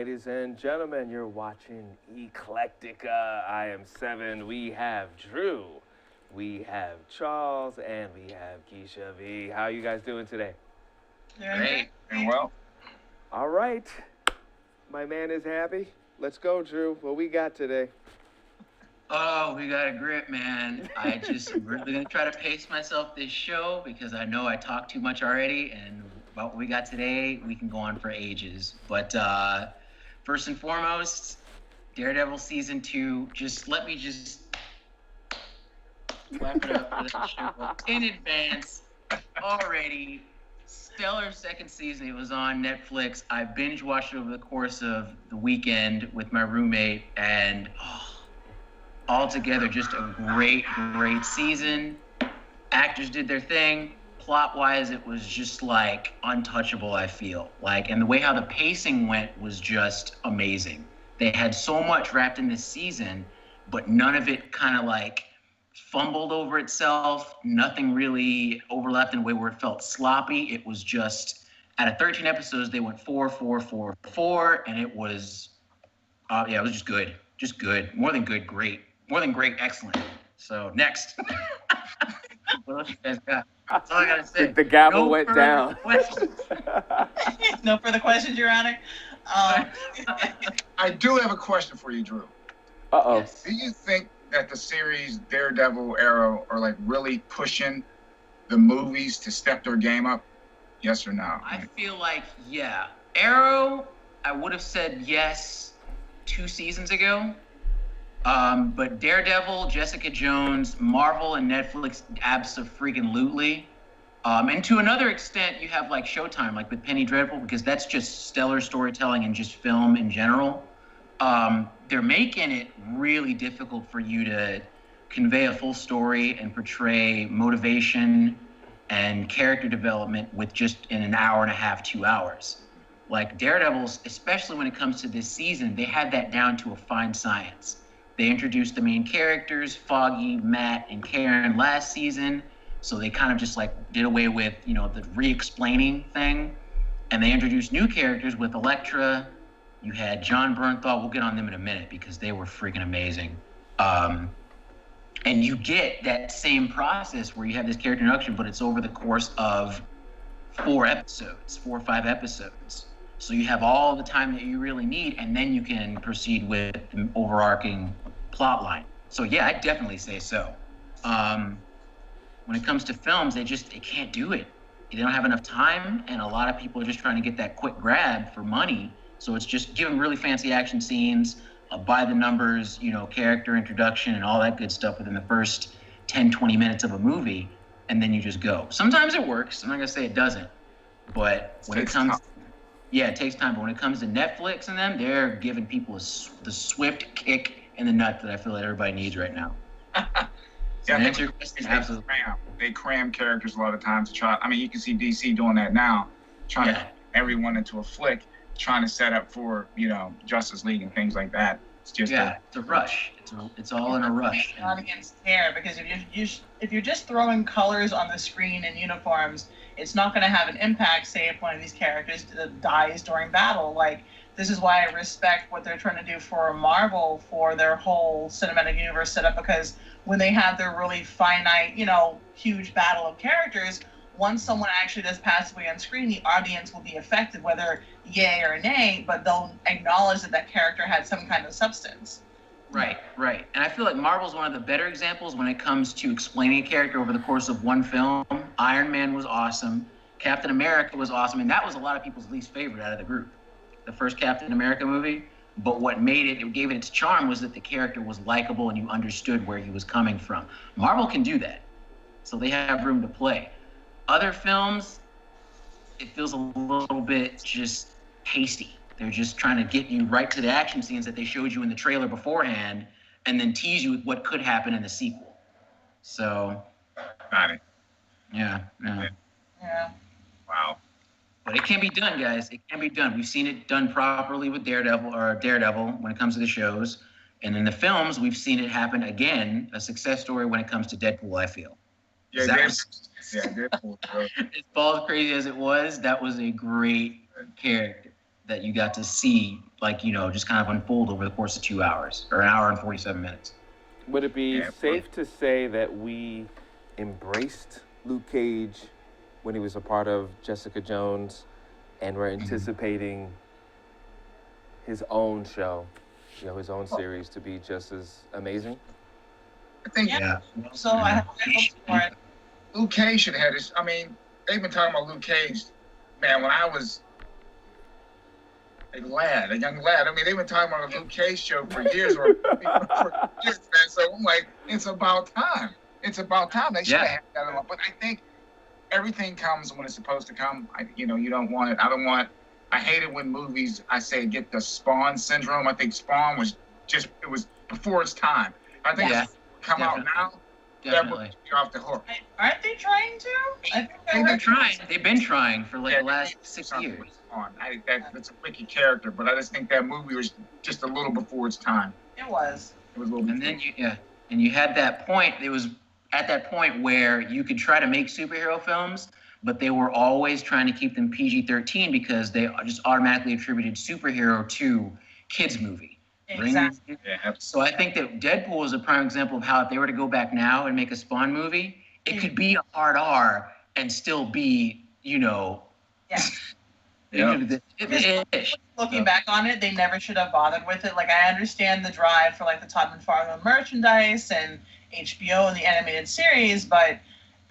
ladies and gentlemen. You're watching Eclectica. I am Seven. We have Drew, we have Charles, and we have Geisha V. How you guys doing today? Great. And well, All right. My man is happy. Let's go, Drew. What we got today? Oh, we got a grip, man. I just really gonna try to pace myself this show because I know I talk too much already, and about what we got today, we can go on for ages. But first and foremost, Daredevil season 2. Let me wrap it up for the show in advance already. Stellar second season. It was on Netflix. I binge watched it over the course of the weekend with my roommate, and altogether just a great season. Actors did their thing. Plot wise, it was just like untouchable, I feel like, and the way how the pacing went was just amazing. They had so much wrapped in this season, but none of it kind of like fumbled over itself. Nothing really overlapped in a way where it felt sloppy. It was just, out of 13 episodes, they went 4, 4, 4, 4, and it was it was just good. Just good. More than good, great. More than great, excellent. So next. What else you guys got? That's all I gotta say. The gavel went down. No further questions, Your Honor. I do have a question for you, Drew. Uh-oh. Yes. Do you think that the series Daredevil, Arrow are like really pushing the movies to step their game up? Yes or no? I feel like, yeah. Arrow, I would have said yes 2 seasons ago. But Daredevil, Jessica Jones, Marvel, and Netflix, abso-freaking-lutely. And to another extent, you have like Showtime, like with Penny Dreadful, because that's just stellar storytelling and just film in general. They're making it really difficult for you to convey a full story and portray motivation and character development with just in an hour and a half, 2 hours. Like Daredevils, especially when it comes to this season, they had that down to a fine science. They introduced the main characters, Foggy, Matt, and Karen last season. So they kind of just like did away with, the re-explaining thing. And they introduced new characters with Elektra. You had John Bernthal. We'll get on them in a minute because they were freaking amazing. And you get that same process where you have this character introduction, but it's over the course of 4 or 5 episodes. So you have all the time that you really need, and then you can proceed with the overarching plot line. So yeah, I definitely say so. When it comes to films, they can't do it. They don't have enough time, and a lot of people are just trying to get that quick grab for money. So it's just give them really fancy action scenes, by the numbers, character introduction and all that good stuff within the first 10, 20 minutes of a movie, and then you just go. Sometimes it works. I'm not gonna say it doesn't, but when it comes, it takes time. But when it comes to Netflix and them, they're giving people the swift kick in the nut that I feel that everybody needs right now. Yeah, answer your question, absolutely. They cram characters a lot of times to try. I mean, you can see DC doing that now, trying to get everyone into a flick, trying to set up for Justice League and things like that. It's just it's a rush. It's all in a rush. Not against care, because if you're just throwing colors on the screen and uniforms, it's not going to have an impact. Say if one of these characters dies during battle, like this is why I respect what they're trying to do for Marvel for their whole cinematic universe setup, because when they have their really finite, huge battle of characters, once someone actually does pass away on screen, the audience will be affected, whether yay or nay, but they'll acknowledge that character had some kind of substance. Right. And I feel like Marvel's one of the better examples when it comes to explaining a character over the course of one film. Iron Man was awesome. Captain America was awesome, and that was a lot of people's least favorite out of the group, the first Captain America movie. But what gave it its charm was that the character was likable and you understood where he was coming from. Marvel can do that, so they have room to play. Other films, it feels a little bit just hasty. They're just trying to get you right to the action scenes that they showed you in the trailer beforehand and then tease you with what could happen in the sequel. So, got it. Yeah. Wow. But it can be done, guys. It can be done. We've seen it done properly with Daredevil when it comes to the shows. And in the films, we've seen it happen again, a success story when it comes to Deadpool, I feel. Yeah, Deadpool. As ball crazy as it was, that was a great character. that you got to see, like, just kind of unfold over the course of 2 hours or an hour and 47 minutes. Would it be safe to say that we embraced Luke Cage when he was a part of Jessica Jones, and we're anticipating his own show, his own series to be just as amazing? I think So I have hopes for it. Luke Cage should have this. I mean, they've been talking about Luke Cage, man, when I was a young lad. I mean, they've been talking about a Luke Cage show for years, man. So I'm like, it's about time. It's about time. They should have had that on. But I think everything comes when it's supposed to come. You don't want it. I hate it when movies, I say, get the Spawn syndrome. I think Spawn was it was before its time. I think it's come out now. That would be off the hook. Aren't they trying to? I think they're trying. They've been trying for like the last 6 years. That's a wicked character, but I just think that movie was just a little before its time. It was. It was a little. And then you had that point. It was at that point where you could try to make superhero films, but they were always trying to keep them PG-13 because they just automatically attributed superhero to kids movie. Exactly. So I think that Deadpool is a prime example of how if they were to go back now and make a Spawn movie, it could be a hard R and still be, Looking back on it, they never should have bothered with it. Like, I understand the drive for like the Todd McFarlane merchandise and HBO and the animated series, but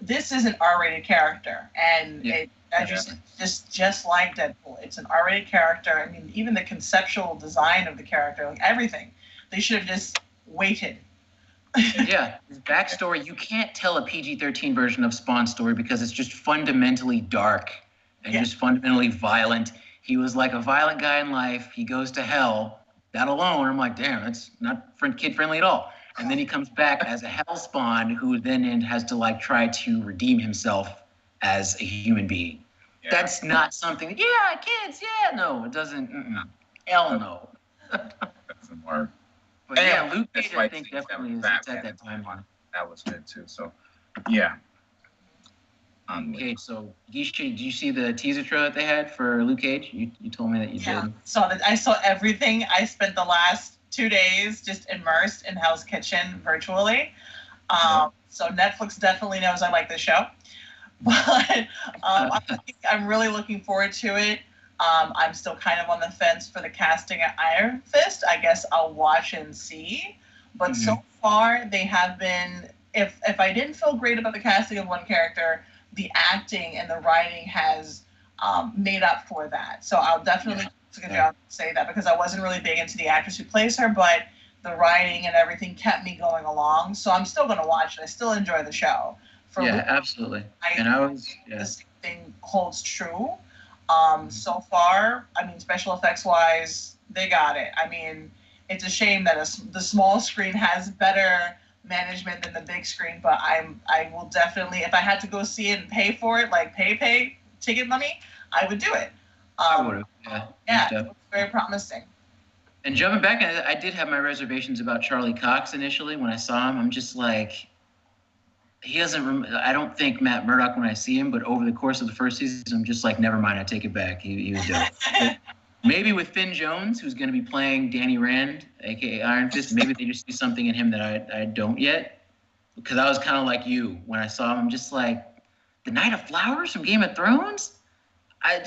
this is an R-rated character, and just like Deadpool, it's an R-rated character. I mean, even the conceptual design of the character, like everything, they should have just waited. His backstory, you can't tell a PG-13 version of Spawn's story because it's just fundamentally dark and just fundamentally violent. He was like a violent guy in life. He goes to hell. That alone, I'm like, damn, that's not kid-friendly at all. And then he comes back as a hell Spawn who then has to like try to redeem himself as a human being. Yeah. That's not something. Kids. No, it doesn't. Hell no. Doesn't work. But Luke Cage, I think definitely is at that time. That was good too. So, yeah. Okay, so Geisha, did you see the teaser trailer that they had for Luke Cage? You told me that you did. I saw everything. I spent the last 2 days just immersed in Hell's Kitchen virtually. So Netflix definitely knows I like this show. But I'm really looking forward to it. I'm still kind of on the fence for the casting at Iron Fist. I guess I'll watch and see. But so far, they have been... If I didn't feel great about the casting of one character, the acting and the writing has made up for that. So I'll definitely say that, because I wasn't really big into the actress who plays her, but the writing and everything kept me going along. So I'm still going to watch it. I still enjoy the show. Absolutely. The same thing holds true. So far, I mean, special effects wise, they got it. I mean, it's a shame that the small screen has better management than the big screen, but I will definitely, if I had to go see it and pay for it, like pay ticket money, I would do it. I would have. It looks very promising. And jumping back, I did have my reservations about Charlie Cox initially when I saw him. I'm just like, he doesn't. I don't think Matt Murdock when I see him, but over the course of the first season, I'm just like, never mind, I take it back. He was dope. Maybe with Finn Jones, who's going to be playing Danny Rand, aka Iron Fist, maybe they just see something in him that I don't yet. Because I was kind of like you when I saw him. I'm just like, the Knight of Flowers from Game of Thrones? I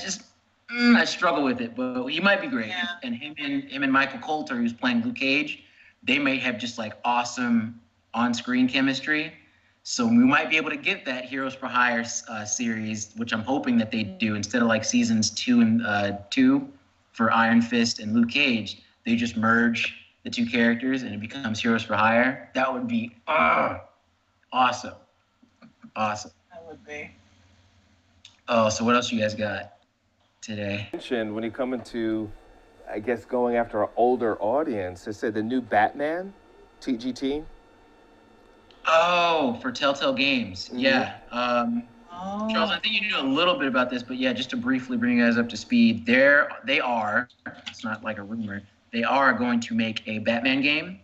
struggle with it, but he might be great. Yeah. And him and Michael Coulter, who's playing Luke Cage, they may have just like awesome on-screen chemistry. So we might be able to get that Heroes for Hire series, which I'm hoping that they do, instead of like seasons 2 and 2 for Iron Fist and Luke Cage. They just merge the two characters and it becomes Heroes for Hire. That would be awesome. Awesome. That would be. Oh, so what else you guys got today? Mentioned when you come into, I guess, going after an older audience, they said the new BatMan, TGT. Oh, for Telltale Games. Mm-hmm. Yeah. Charles, I think you knew a little bit about this, but yeah, just to briefly bring you guys up to speed, they are, it's not like a rumor, they are going to make a Batman game.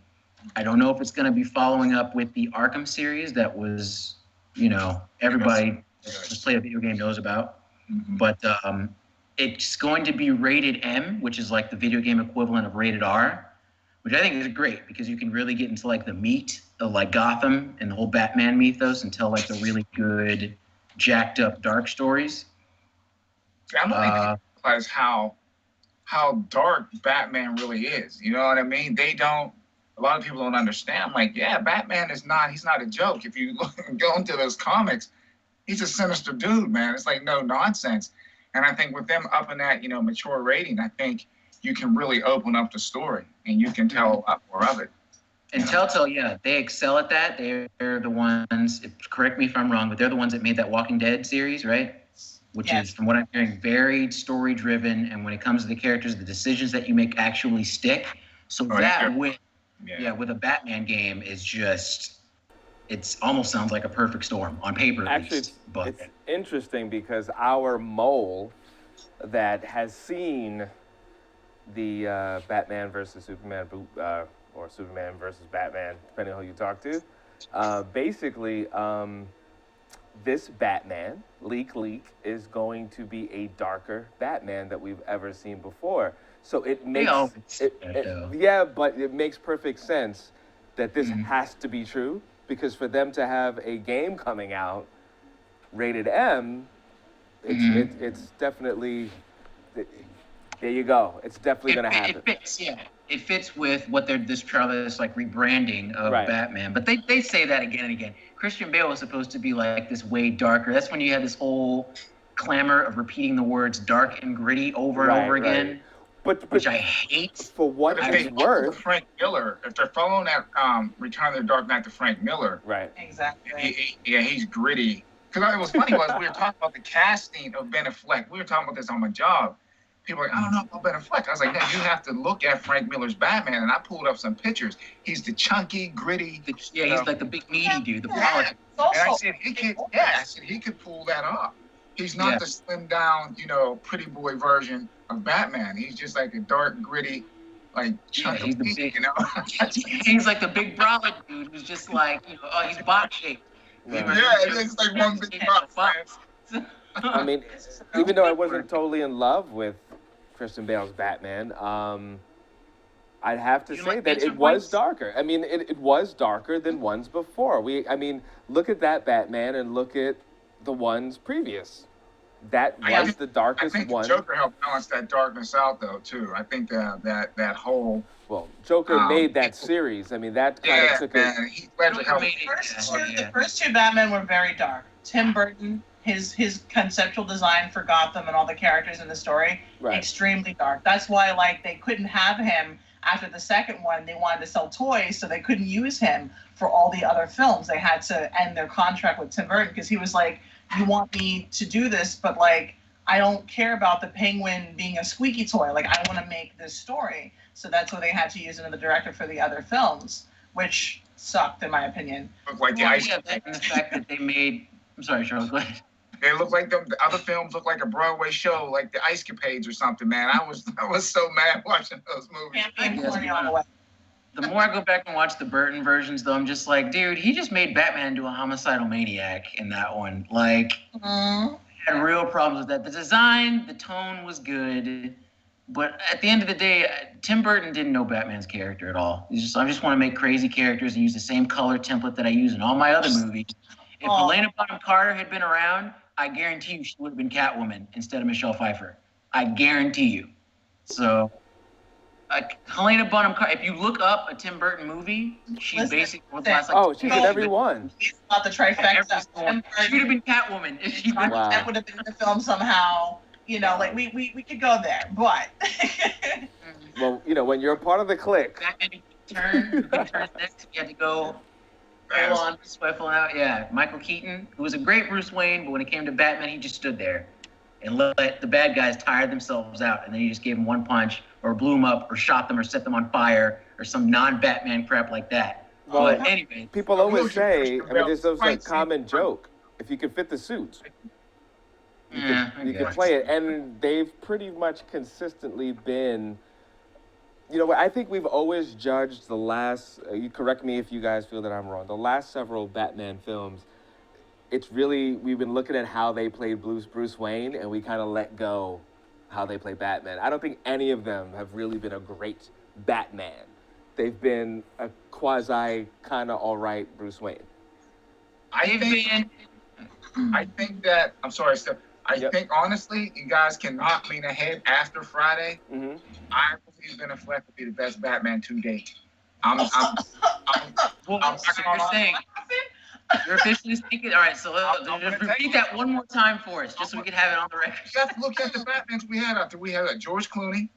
I don't know if it's going to be following up with the Arkham series that was, everybody who's played a video game knows about. Mm-hmm. But it's going to be rated M, which is like the video game equivalent of rated R, which I think is great because you can really get into like the meat of like Gotham and the whole Batman mythos and tell like the really good, jacked up dark stories. I don't think people realize how dark Batman really is. You know what I mean? A lot of people don't understand. Like, yeah, Batman he's not a joke. If you go into those comics, he's a sinister dude, man. It's like no nonsense. And I think with them up in that, mature rating, I think you can really open up the story and you can tell a lot more of it. And Telltale, yeah, they excel at that. They're the ones, correct me if I'm wrong, but they're the ones that made that Walking Dead series, right? Which is, from what I'm hearing, very story-driven. And when it comes to the characters, the decisions that you make actually stick. So with a Batman game is just, it almost sounds like a perfect storm on paper. Actually, it's interesting because our mole that has seen the Batman versus Superman, or Superman versus Batman, depending on who you talk to, basically, this Batman, leak, is going to be a darker Batman that we've ever seen before. So it makes but it makes perfect sense that this has to be true, because for them to have a game coming out rated M, it's definitely, there you go. It's definitely going to happen. It fits with what this like rebranding of Batman. But they say that again and again. Christian Bale was supposed to be like this way darker. That's when you had this whole clamor of repeating the words dark and gritty over and over again. Which I hate. For what it's worth. Frank Miller, if they're following that Return of the Dark Knight to Frank Miller. Right. Exactly. He's gritty. Because it was funny we were talking about the casting of Ben Affleck. We were talking about this on my job. People were like, I don't know about Ben Affleck. I was like, no, you have to look at Frank Miller's Batman. And I pulled up some pictures. He's the chunky, gritty. He's like the big meaty dude. The politics. And I said, he could pull that off. He's not the slimmed down, pretty boy version of Batman. He's just like a dark, gritty, like chunky, he's like the big brolic dude who's just like, he's box shaped. It's like one big box. I mean, even though I wasn't totally in love with Christian Bale's Batman, I'd have to say that it was darker. I mean, it was darker than ones before. Look at that Batman and look at the ones previous. That was the darkest one. I think Joker helped balance that darkness out, though, too. I think that whole... Well, Joker made that series. I mean, that kind of took it... The first two Batman were very dark. Tim Burton, his conceptual design for Gotham and all the characters in the story, extremely dark. That's why, they couldn't have him after the second one. They wanted to sell toys, so they couldn't use him for all the other films. They had to end their contract with Tim Burton because he was like, you want me to do this, but I don't care about the Penguin being a squeaky toy. I want to make this story. So that's why they had to use another director for the other films, which sucked in my opinion. Looked like the ice. And the fact that they made. I'm sorry, Charles. Go ahead. They look like the other films look like a Broadway show, like the Ice Capades or something. Man, I was so mad watching those movies. The more I go back and watch the Burton versions, though, I'm just like, dude, he just made Batman into a homicidal maniac in that one. I had real problems with that. The design, the tone was good, but at the end of the day, Tim Burton didn't know Batman's character at all. I just want to make crazy characters and use the same color template that I use in all my other movies. If Helena Bonham Carter had been around, I guarantee you she would have been Catwoman instead of Michelle Pfeiffer. I guarantee you. So... Helena Bonham Carter, if you look up a Tim Burton movie, she's basically she's in every one. She's not the trifecta. She would have been Catwoman if she that would have been in the film somehow. We could go there, but well, when you're a part of the clique. Batman turn next, you had to go full on swivel out. Yeah, Michael Keaton, who was a great Bruce Wayne, but when it came to Batman, he just stood there and let the bad guys tire themselves out, and then he just gave them one punch, or blew them up, or shot them, or set them on fire, or some non-Batman crap like that. Well, but anyway, people always say, there's those common joke. If you can fit the suits, you can play it, and they've pretty much consistently been. I think we've always judged the last. You correct me if you guys feel that I'm wrong. The last several Batman films. It's really, we've been looking at how they played Bruce Wayne, and we kind of let go how they play Batman. I don't think any of them have really been a great Batman. They've been a quasi kind of all right Bruce Wayne. I think that I'm sorry, Steph. I think honestly, you guys can knock me in the head after Friday. Mm-hmm. I believe Ben Affleck will be the best Batman to date. Well, so you're saying you're officially speaking. All right, so just repeat that one more time for us, just so we can have it on the record. You have to look at the Batmans we had out there. We had George Clooney.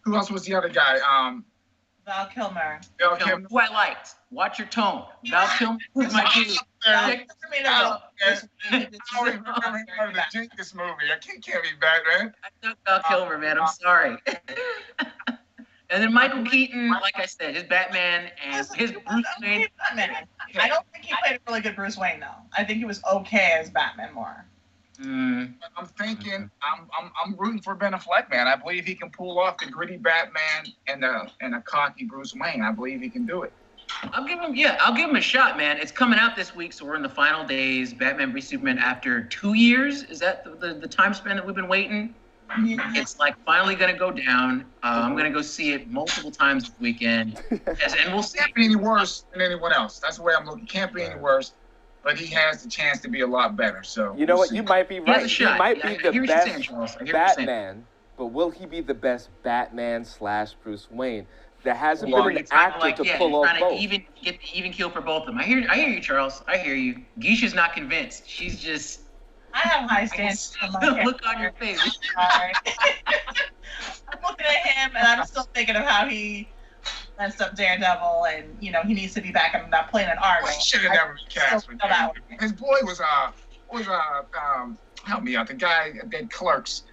Who else was the other guy? Val Kilmer. Val Kilmer. Who I liked. Watch your tone. Val Kilmer was my dude. I don't even remember the Jenkins movie. I can't be Batman. I took Val Kilmer, man. I'm sorry. And then Michael Keaton, like I said, his Batman and his Bruce Wayne. Batman. I don't think he played a really good Bruce Wayne though. I think he was okay as Batman more. Mm. I'm thinking, I'm rooting for Ben Affleck, man. I believe he can pull off the gritty Batman and a cocky Bruce Wayne. I believe he can do it. I'll give him a shot, man. It's coming out this week, so we're in the final days. Batman v Superman after 2 years. Is that the time span that we've been waiting? It's like finally gonna go down. I'm gonna go see it multiple times this weekend, and we'll see. Can't be any worse than anyone else. That's the way I'm looking. Can't be any worse, but he has the chance to be a lot better. So you know what? You might be right. He might be the best Batman, but will he be the best Batman / Bruce Wayne? There hasn't been an actor to pull off both. Get the even kill for both of them. I hear you, Charles. I hear you. Geisha's not convinced. She's just. I have high standards. Look on your face. I'm looking at him, and I'm still thinking of how he messed up Daredevil, and he needs to be back on that planet Argo. He should have never been cast with Daredevil. His boy was help me out. The guy that did Clerks,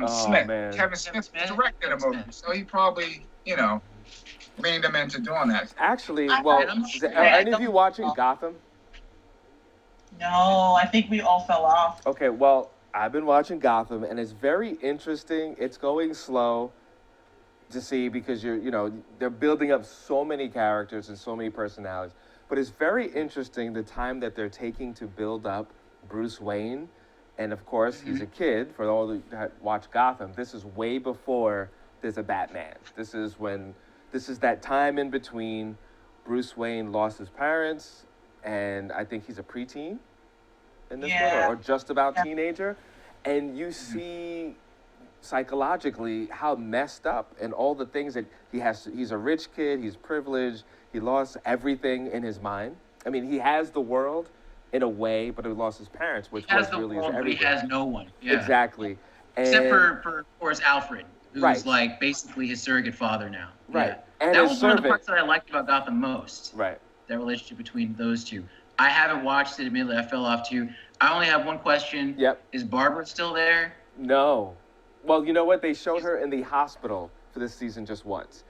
Smith. Man. Kevin Smith directed a movie, so he probably leaned him into doing that. Actually, are any of you watching Gotham? No, I think we all fell off. Okay, well, I've been watching Gotham, and it's very interesting. It's going slow to see because they're building up so many characters and so many personalities. But it's very interesting the time that they're taking to build up Bruce Wayne. And of course, he's a kid. For all that watch Gotham, this is way before there's a Batman. This is that time in between. Bruce Wayne lost his parents, and I think he's a preteen in this one, or just about teenager. And you see psychologically how messed up and all the things that he has. He's a rich kid. He's privileged. He lost everything in his mind. I mean, he has the world in a way, but he lost his parents, which was really his everything. He has no one. Yeah. Exactly. Except for of course, Alfred, who's like basically his surrogate father now. Right. Yeah. And that was one of the parts that I liked about Gotham most. Right. That relationship between those two. I haven't watched it, admittedly. I fell off too. I only have one question. Yep. Is Barbara still there? No. Well, you know what? They showed her in the hospital for this season just once.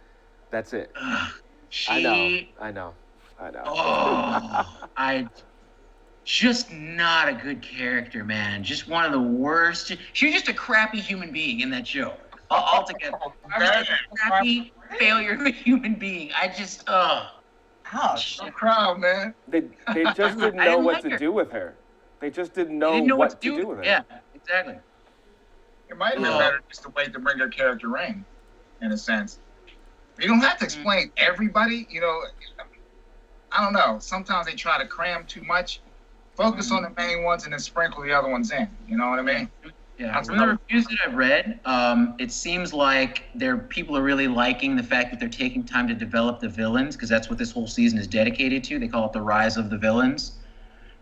That's it. I know. Oh, just not a good character, man. Just one of the worst. She was just a crappy human being in that show. Altogether. Crappy failure of a human being. I just, Ouch. The crowd, man. They just didn't know what to do with her. They just didn't know what to do with her. Yeah, exactly. It might have been better just to wait to bring her character in a sense. You don't have to explain everybody, I don't know. Sometimes they try to cram too much. Focus on the main ones and then sprinkle the other ones in. You know what I mean? Yeah. From the reviews that I've read, it seems like people are really liking the fact that they're taking time to develop the villains, because that's what this whole season is dedicated to. They call it the Rise of the Villains,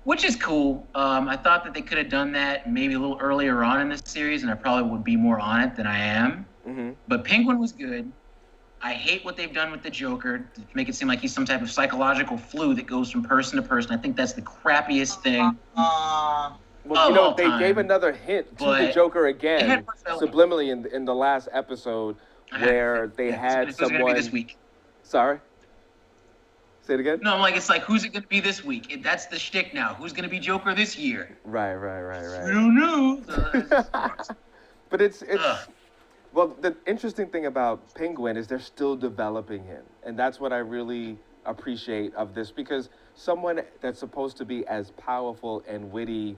which is cool. I thought that they could have done that maybe a little earlier on in this series, and I probably would be more on it than I am. Mm-hmm. But Penguin was good. I hate what they've done with the Joker to make it seem like he's some type of psychological flu that goes from person to person. I think that's the crappiest thing. Well, they gave another hint to the Joker again, subliminally in the last episode, where they had someone. Who's going to be this week? Sorry? Say it again? No, I'm like, it's like, who's it going to be this week? That's the shtick now. Who's going to be Joker this year? Right. I don't know. But it's well, the interesting thing about Penguin is they're still developing him. And that's what I really appreciate of this, because someone that's supposed to be as powerful and witty,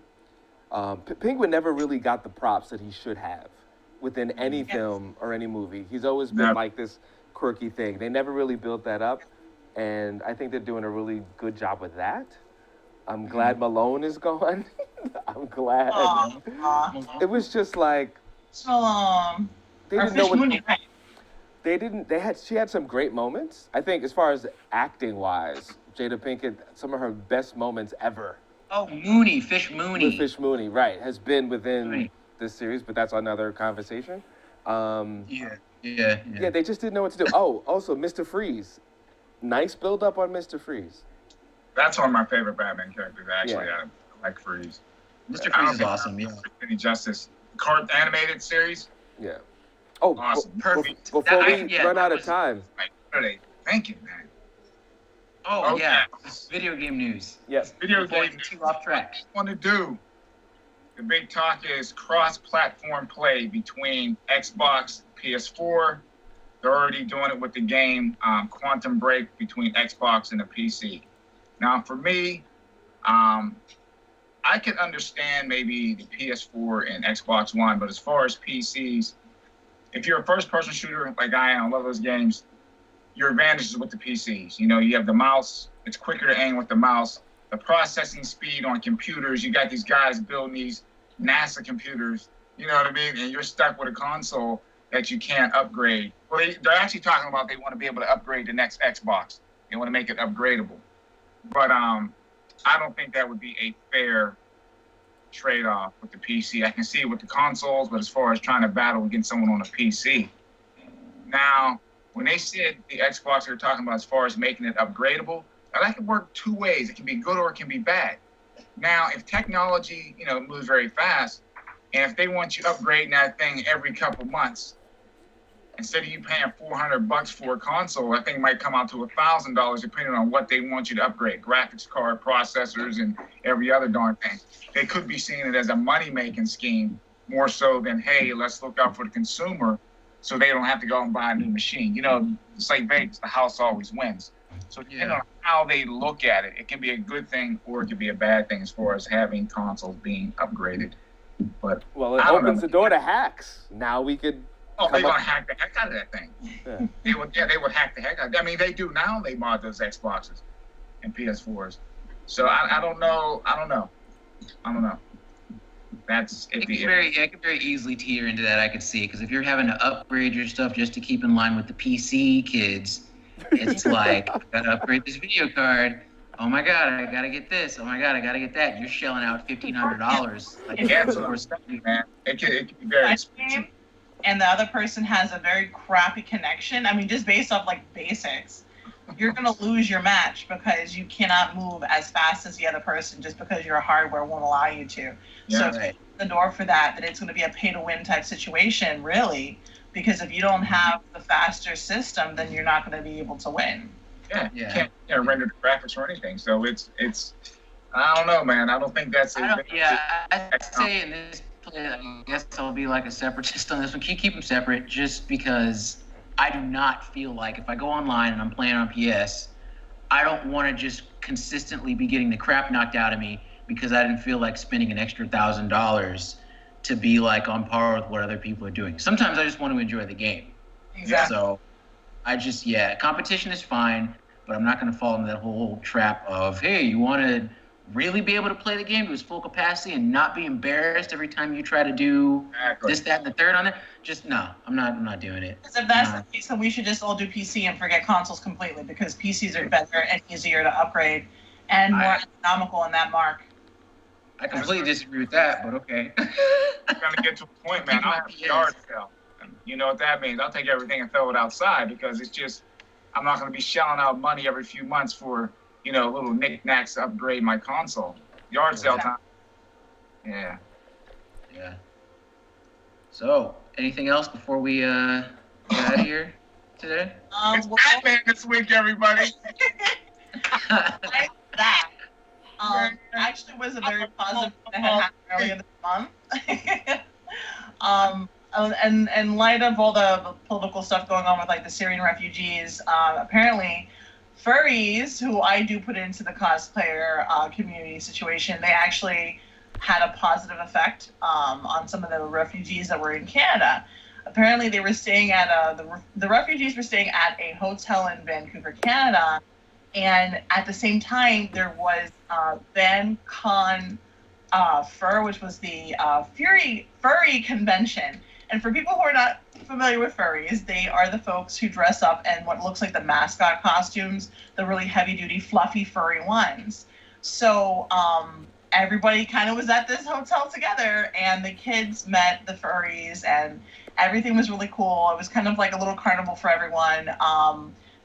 Penguin never really got the props that he should have within any Yes. film or any movie. He's always been Yep. like this quirky thing. They never really built that up, and I think they're doing a really good job with that. I'm glad Malone is gone. I'm glad. Aw. It was just like So, they our didn't know Fish what Mooney, right? they didn't. They had she had some great moments. I think as far as acting wise, Jada Pinkett, some of her best moments ever Oh, Mooney, Fish Mooney. with Fish Mooney, right, has been within Mooney. this series, but that's another conversation. Yeah. They just didn't know what to do. Oh, also Mr. Freeze, nice build up on Mr. Freeze. That's one of my favorite Batman characters. Actually, Yeah. I like Freeze. Mr. I don't Freeze is think awesome. Yeah. Any justice. Card animated series. Yeah. Oh, Awesome. Perfect. before That- we yeah, run that out of was- time. Like, what are they thinking, man? Oh, Okay. yeah. Video game news. Yes. Video Before we game. get too off track. Want to do? The big talk is cross-platform play between Xbox, PS4. They're already doing it with the game Quantum Break between Xbox and the PC. Now, for me, I could understand maybe the PS4 and Xbox One, but as far as PCs, if you're a first-person shooter like I am, I love those games, your advantage is with the PCs. You know, you have the mouse. It's quicker to aim with the mouse. The processing speed on computers, you got these guys building these NASA computers, you know what I mean? And you're stuck with a console that you can't upgrade. Well, they're actually talking about they want to be able to upgrade the next Xbox. They want to make it upgradable. But I don't think that would be a fair trade-off with the PC. I can see it with the consoles, but as far as trying to battle against someone on a PC. Now, when they said the Xbox, they were talking about as far as making it upgradable, now that can work two ways. It can be good or it can be bad. Now, if technology, moves very fast, and if they want you upgrading that thing every couple months, instead of you paying $400 for a console, I think it might come out to $1,000 depending on what they want you to upgrade. Graphics card, processors, and every other darn thing. They could be seeing it as a money-making scheme more so than, hey, let's look out for the consumer so they don't have to go and buy a new machine. It's like Vegas, the house always wins. So depending on how they look at it, it can be a good thing or it can be a bad thing as far as having consoles being upgraded. But Well, it I don't opens know. the door to hacks. Now we could. they're come up- gonna hack the heck out of that thing. Yeah. They would hack the heck out. I mean, they do now. They mod those Xboxes and PS4s. So I don't know. I don't know. That's It could very easily teeter into that. I could see, because if you're having to upgrade your stuff just to keep in line with the PC kids, it's like, I gotta upgrade this video card. Oh my god, I gotta get this. Oh my god, I gotta get that. You're shelling out $1,500. Like, Yeah, that's what I'm saying, man. It can be very expensive. And the other person has a very crappy connection. I mean, just based off like basics, you're gonna lose your match because you cannot move as fast as the other person just because your hardware won't allow you to. Yeah, so if right. you open the door for that, then it's gonna be a pay-to-win type situation, really. Because if you don't have the faster system, then you're not gonna be able to win. Yeah, you can't render the graphics or anything. So it's. I don't know, man. I don't think that's. I'd say in this play, I guess I'll be like a separatist on this one. Keep them separate, just because I do not feel like if I go online and I'm playing on PS, I don't want to just consistently be getting the crap knocked out of me because I didn't feel like spending an extra $1,000 to be like on par with what other people are doing. Sometimes I just want to enjoy the game. Exactly. So competition is fine, but I'm not going to fall into that whole trap of, hey, you want to really be able to play the game to its full capacity and not be embarrassed every time you try to do this, that, and the third on it. Just no, I'm not doing it. Because if that's the case, then we should just all do PC and forget consoles completely because PCs are better and easier to upgrade and more economical in that mark. I completely disagree with that, but okay. I'm gonna get to a point, man. I'll have a yard sale. You know what that means? I'll take everything and throw it outside because it's just I'm not gonna be shelling out money every few months for little knickknacks to upgrade my console. Yard sale time. Yeah. Yeah. So, anything else before we get out of here today? It's Batman this week, everybody. Like that. Actually was a very positive thing that had happened earlier this month. And in light of all the political stuff going on with like the Syrian refugees, apparently Furries, who I do put into the cosplayer community situation, they actually had a positive effect on some of the refugees that were in Canada. Apparently, they were staying at the refugees were staying at a hotel in Vancouver, Canada, and at the same time there was Van Con Fur, which was the furry convention. And for people who are not familiar with furries, they are the folks who dress up in what looks like the mascot costumes, the really heavy-duty, fluffy, furry ones. So everybody kind of was at this hotel together, and the kids met the furries, and everything was really cool. It was kind of like a little carnival for everyone.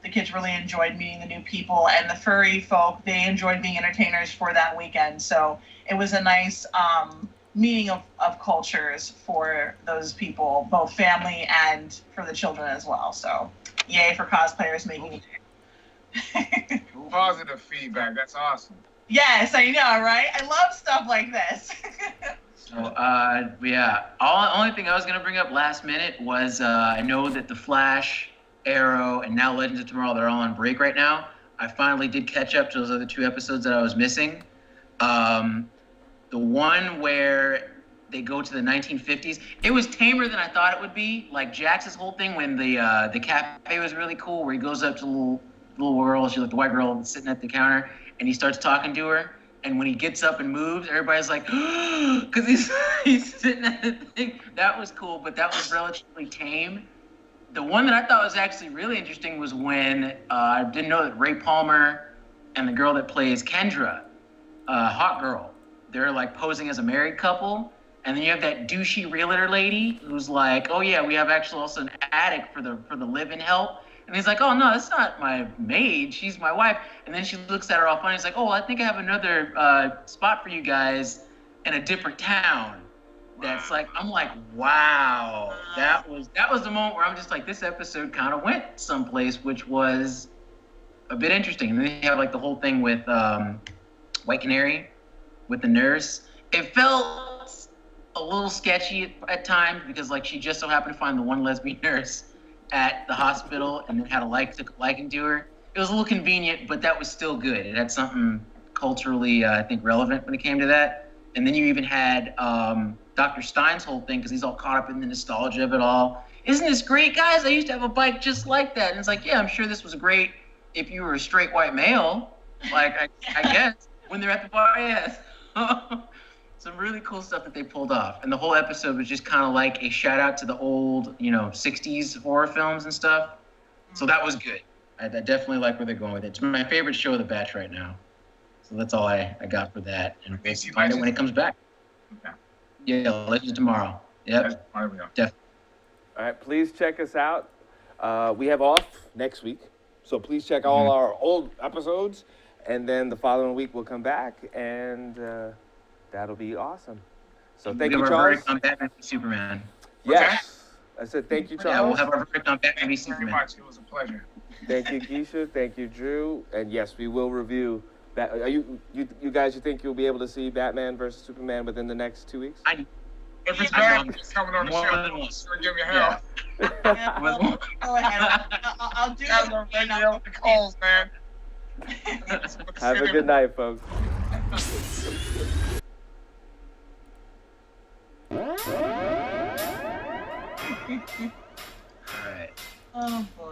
The kids really enjoyed meeting the new people, and the furry folk, they enjoyed being entertainers for that weekend. So it was a nice meeting of cultures for those people, both family and for the children as well. So yay for cosplayers making it. Positive feedback. That's awesome. Yes, I know, right? I love stuff like this. So, yeah. Only thing I was gonna bring up last minute was I know that the Flash, Arrow, and now Legends of Tomorrow, they're all on break right now. I finally did catch up to those other 2 episodes that I was missing. The one where they go to the 1950s, it was tamer than I thought it would be. Like Jax's whole thing when the cafe was really cool, where he goes up to the little girl, she's like the white girl sitting at the counter, and he starts talking to her. And when he gets up and moves, everybody's like, because he's sitting at the thing. That was cool, but that was relatively tame. The one that I thought was actually really interesting was when I didn't know that Ray Palmer and the girl that plays Kendra, Hot Girl, they're like posing as a married couple. And then you have that douchey realtor lady who's like, oh yeah, we have actually also an attic for the live-in help. And he's like, oh no, that's not my maid, she's my wife. And then she looks at her all funny. He's like, oh, I think I have another spot for you guys in a different town. That's like, I'm like, wow. That was the moment where I'm just like, this episode kind of went someplace, which was a bit interesting. And then you have like the whole thing with White Canary, with the nurse. It felt a little sketchy at times because like she just so happened to find the one lesbian nurse at the hospital and then had a liking to her. It was a little convenient, but that was still good. It had something culturally, I think, relevant when it came to that. And then you even had Dr. Stein's whole thing because he's all caught up in the nostalgia of it all. Isn't this great, guys? I used to have a bike just like that. And it's like, yeah, I'm sure this was great if you were a straight white male. Like, I guess, when they're at the bar, yeah. Some really cool stuff that they pulled off. And the whole episode was just kind of like a shout out to the old, 60s horror films and stuff. So that was good. I definitely like where they're going with it. It's my favorite show of the batch right now. So that's all I got for that. And we'll find it when it comes back. Okay. Yeah, Legends tomorrow. Yep. There we go. Definitely. All right, please check us out. We have off next week, so please check all our old episodes, and then the following week we'll come back, and that'll be awesome. So thank you, We'll have our Charles. verdict on Batman v Superman. Yes, I said thank you, Charles. Yeah, we'll have our verdict on Batman v Thank you very Superman. much. It was a pleasure. Thank you, Geisha. Thank you, Drew. And yes, we will review. Are you guys? You think you'll be able to see Batman versus Superman within the next 2 weeks? If it's I bad, know. it's coming on the More show. than once. Sure, give me hell. Yeah, well, go ahead. I'll do Guys are making up the calls, man. Have a good night, folks. All right. Oh boy.